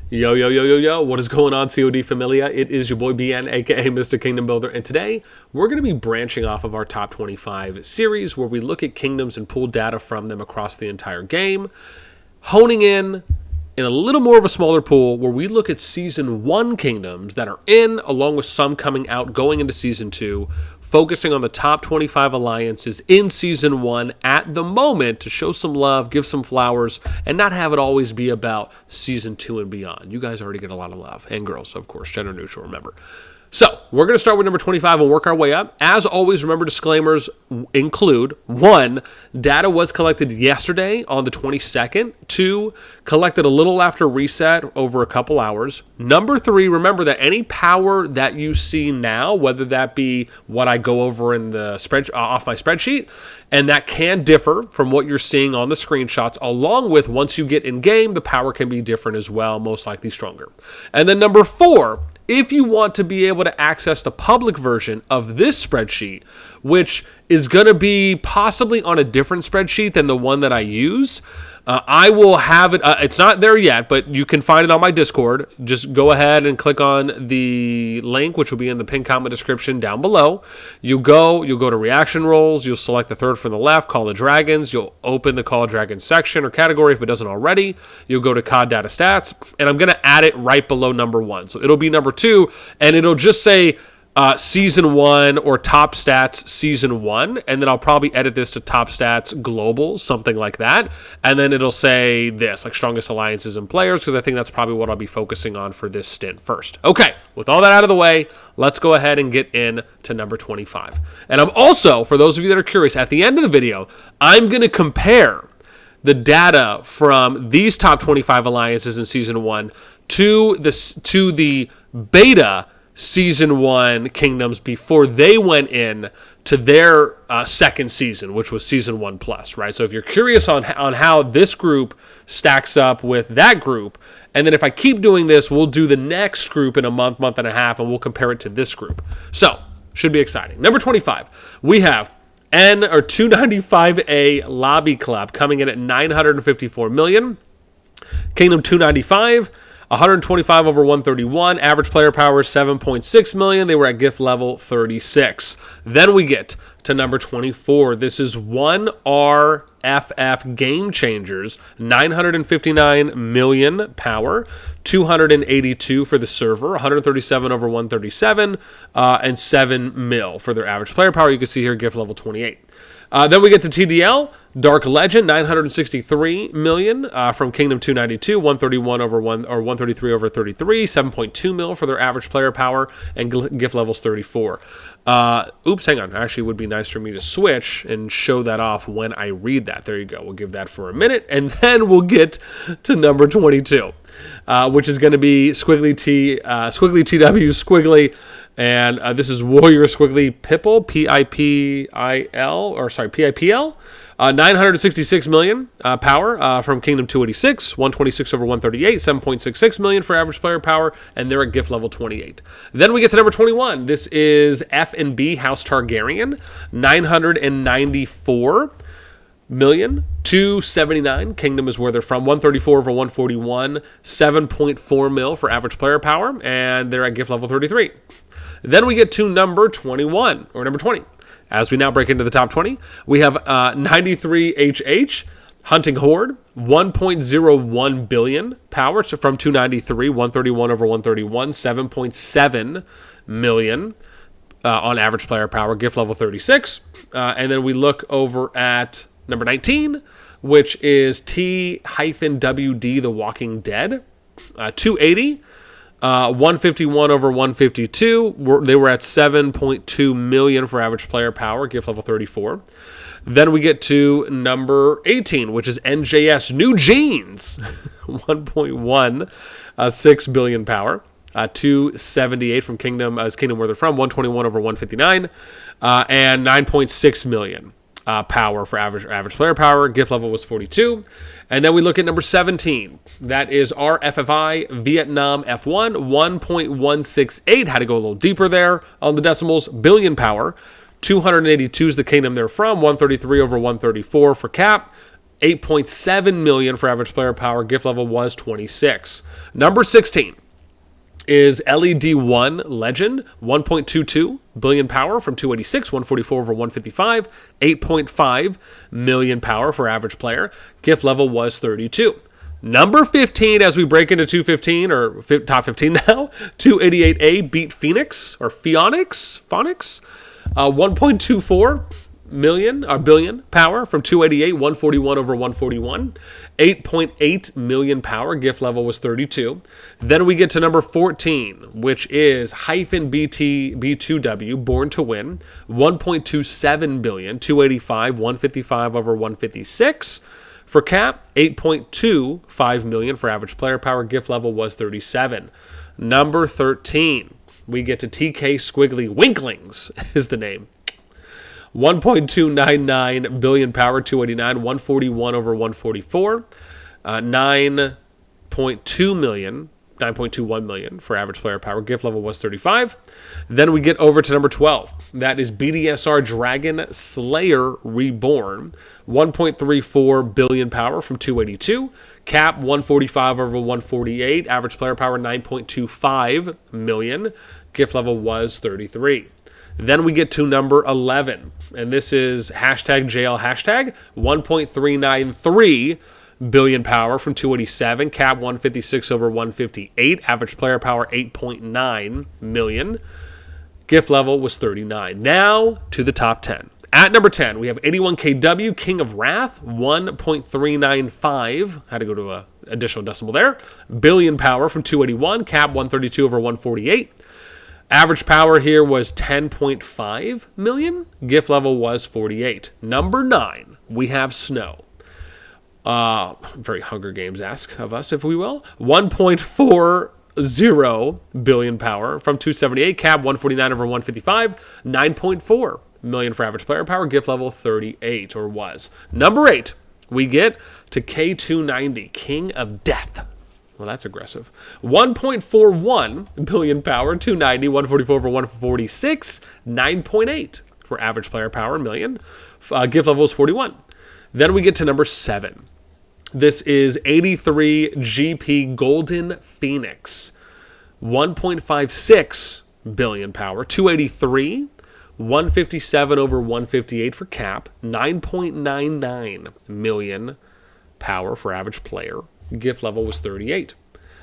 Yo, yo, yo, yo, yo, what is going on, CoD Familia? It is your boy BN, aka Mr. Kingdom Builder, and today we're going to be branching off of our top 25 series where we look at kingdoms and pull data from them across the entire game, honing in a little more of a smaller pool where we look at Season 1 kingdoms that are in, along with some coming out going into Season 2, focusing on the top 25 alliances in Season 1 at the moment to show some love, give some flowers, and not have it always be about Season 2 and beyond. You guys already get a lot of love. And girls, of course, gender neutral, remember. So, we're going to start with number 25 and work our way up. As always, remember disclaimers include, 1, data was collected yesterday on the 22nd. 2, collected a little after reset over a couple hours. Number 3, remember that any power that you see now, whether that be what I go over in the off my spreadsheet, and that can differ from what you're seeing on the screenshots, along with once you get in game, the power can be different as well, most likely stronger. And then number 4, if you want to be able to access the public version of this spreadsheet, which is going to be possibly on a different spreadsheet than the one that I use, I will have it. It's not there yet, but you can find it on my Discord. Just go ahead and click on the link, which will be in the pinned comment description down below. You'll go to reaction roles. You'll select the third from the left, Call of Dragons. You'll open the Call of Dragons section or category if it doesn't already. You'll go to COD data stats, and I'm going to add it right below number 1. So it'll be number 2, and it'll just say Season 1 or Top Stats Season 1, and then I'll probably edit this to Top Stats Global, something like that, and then it'll say this, like Strongest Alliances and Players, because I think that's probably what I'll be focusing on for this stint first. Okay, with all that out of the way, let's go ahead and get into number 25. And I'm also, for those of you that are curious, at the end of the video, I'm going to compare the data from these top 25 alliances in Season 1 to the beta Season 1 kingdoms before they went in to their second season, which was Season 1 Plus, right? So if you're curious on how this group stacks up with that group, and then if I keep doing this, we'll do the next group in a month and a half, and we'll compare it to this group. So, should be exciting. Number 25, we have 295A Lobby Club coming in at 954 million. Kingdom 295, 125 over 131. Average player power 7.6 million. They were at gift level 36. Then we get to number 24. This is 1RFF Game Changers. 959 million power. 282 for the server. 137 over 137. And 7 mil for their average player power. You can see here gift level 28. Then we get to TDL, Dark Legend, 963 million from Kingdom 292, 131 over 133 over 33, 7.2 mil for their average player power, and gift levels 34. Oops, hang on. Actually, it would be nice for me to switch and show that off when I read that. There you go. We'll give that for a minute, and then we'll get to number 22, which is going to be Squiggly TW Squiggly. And this is Warrior Squiggly Pipple, PIPL, 966 million power from Kingdom 286, 126 over 138, 7.66 million for average player power, and they're at gift level 28. Then we get to number 21. This is F&B House Targaryen, 994 million, 279. Kingdom is where they're from. 134 over 141, 7.4 mil for average player power, and they're at gift level 33. Then we get to number 21, or number 20. As we now break into the top 20, we have 93HH, Hunting Horde, 1.01 billion power from 293, 131 over 131, 7.7 million on average player power, gift level 36. And then we look over at number 19, which is T-WD, The Walking Dead, 280. 151 over 152. They were at 7.2 million for average player power, gift level 34. Then we get to number 18, which is NJS New Jeans, 1.16 billion power. 278 from Kingdom, as Kingdom where they're from, 121 over 159, and 9.6 million power for average player power. Gift level was 42. And then we look at number 17. That is RFFI Vietnam F1, 1.168. Had to go a little deeper there on the decimals. Billion power. 282 is the kingdom they're from. 133 over 134 for cap. 8.7 million for average player power. Gift level was 26. Number 16 is LED1 Legend, 1.22 billion power from 286, 144 over 155, 8.5 million power for average player. Gift level was 32. Number 15, as we break into 215, or top 15 now, 288A beat Phoenix, or Phonics, 1.24 billion power from 288, 141 over 141, 8.8 million power. Gift level was 32. Then we get to number 14, which is -BT B2W Born to Win, 1.27 billion, 285, 155 over 156. For cap, 8.25 million for average player power. Gift level was 37. Number 13, we get to TK Squiggly Winklings is the name. 1.299 billion power, 289, 141 over 144, 9.21 million for average player power. Gift level was 35. Then we get over to number 12. That is BDSR Dragon Slayer Reborn, 1.34 billion power from 282. Cap 145 over 148. Average player power 9.25 million. Gift level was 33. Then we get to number 11, and this is #JL 1.393 billion power from 287, cap 156 over 158, average player power 8.9 million, gift level was 39. Now to the top 10. At number 10, we have 81KW, King of Wrath, 1.395, had to go to an additional decimal there, billion power from 281, cap 132 over 148. Average power here was 10.5 million. Gift level was 48. Number 9, we have Snow. Very Hunger Games-esque of us, if we will. 1.40 billion power from 278. Cap 149 over 155. 9.4 million for average player power. Gift level 38, or was. Number 8, we get to K290, King of Death. Well, that's aggressive. 1.41 billion power, 290, 144 over 146, 9.8 for average player power, million. Gift level is 41. Then we get to number 7. This is 83 GP Golden Phoenix, 1.56 billion power, 283, 157 over 158 for cap, 9.99 million power for average player. Gift level was 38.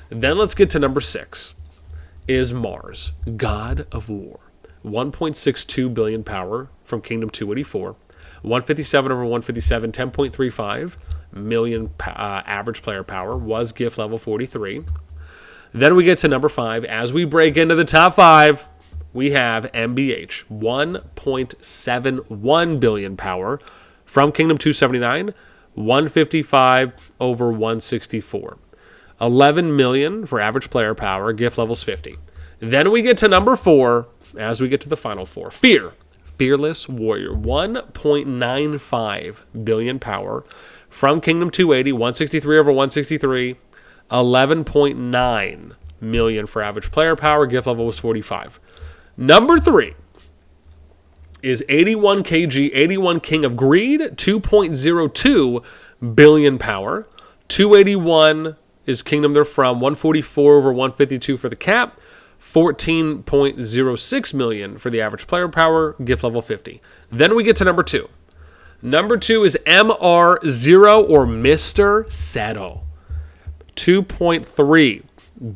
Then let's get to number 6, is Mars, God of War. 1.62 billion power from Kingdom 284. 157 over 157, 10.35 million average player power, was gift level 43. Then we get to number 5. As we break into the top 5, we have MBH, 1.71 billion power from Kingdom 279. 155 over 164. 11 million for average player power. Gift levels 50. Then we get to number 4 as we get to the final 4. Fearless Warrior. 1.95 billion power from Kingdom 280. 163 over 163. 11.9 million for average player power. Gift level was 45. Number 3 is 81 kg, 81 King of Greed, 2.02 billion power. 281 is Kingdom they're from, 144 over 152 for the cap, 14.06 million for the average player power, gift level 50. Then we get to number 2. Number 2 is MR0 or Mr. Seto, 2.3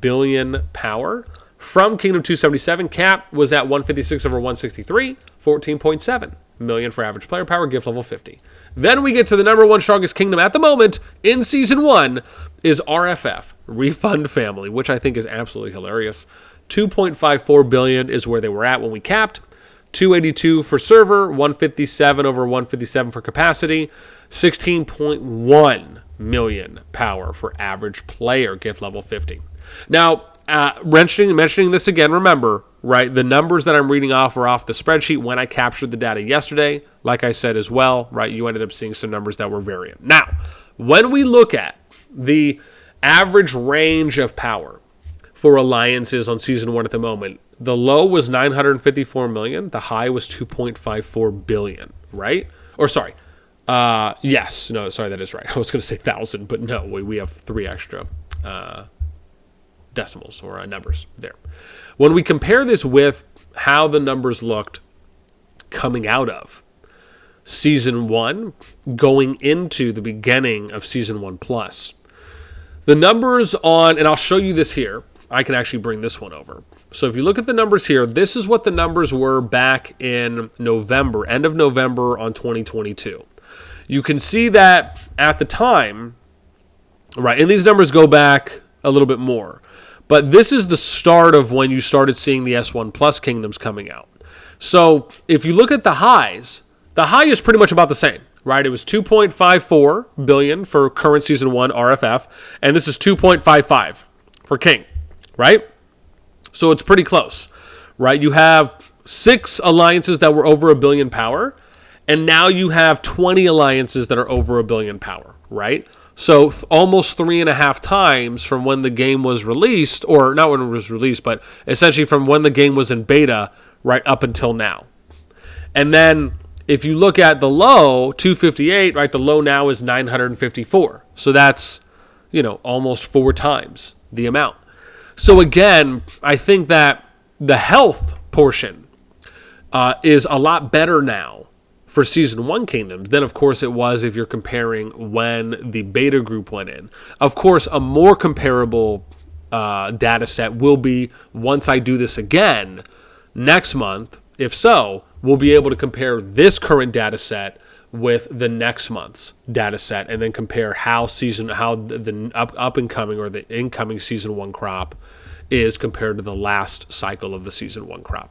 billion power. From Kingdom 277, cap was at 156 over 163, 14.7 million for average player power, gift level 50. Then we get to the number 1 strongest kingdom at the moment in Season 1 is RFF, Refund Family, which I think is absolutely hilarious. 2.54 billion is where they were at when we capped. 282 for server, 157 over 157 for capacity, 16.1 million power for average player, gift level 50. Now, mentioning this again, remember, right, the numbers that I'm reading off are off the spreadsheet when I captured the data yesterday. Like I said as well, right, you ended up seeing some numbers that were variant. Now, when we look at the average range of power for alliances on Season 1 at the moment, the low was 954 million, the high was 2.54 billion, right? Or sorry, Yes. No, sorry, that is right. I was going to say 1,000, but no, we have 3 extra decimals or numbers there. When we compare this with how the numbers looked coming out of Season 1, going into the beginning of Season 1 Plus, the numbers on, and I'll show you this here. I can actually bring this one over. So if you look at the numbers here, this is what the numbers were back in November, end of November on 2022. You can see that at the time, right, and these numbers go back a little bit more, but this is the start of when you started seeing the S1 Plus kingdoms coming out. So if you look at the highs, the high is pretty much about the same, right? It was 2.54 billion for current Season 1 RFF, and this is 2.55 for King, right? So it's pretty close, right? You have 6 alliances that were over 1 billion power, and now you have 20 alliances that are over 1 billion power, right? So almost 3.5 times from when the game was released, or not when it was released, but essentially from when the game was in beta right up until now. And then if you look at the low, 258, right, the low now is 954. So that's, almost 4 times the amount. So again, I think that the health portion is a lot better now for Season 1 kingdoms than, of course, it was if you're comparing when the beta group went in. Of course, a more comparable data set will be once I do this again next month. If so, we'll be able to compare this current data set with the next month's data set and then compare how the up and coming or the incoming Season 1 crop is compared to the last cycle of the Season 1 crop.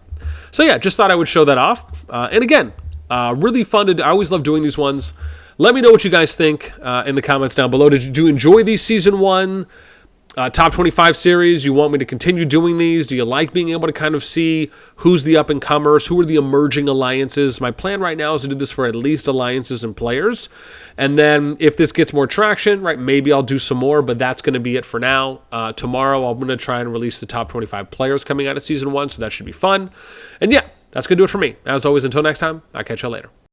So yeah, just thought I would show that off. And again, really fun I always love doing these ones. Let me know what you guys think in the comments down below. Did you enjoy these Season 1 top 25 series? You want me to continue doing these? Do you like being able to kind of see who's the up-and-comers, who are the emerging alliances? My plan right now is to do this for at least alliances and players. And then if this gets more traction, right, maybe I'll do some more, but that's going to be it for now. Tomorrow I'm going to try and release the top 25 players coming out of Season 1, so that should be fun. And yeah, that's going to do it for me. As always, until next time, I'll catch you later.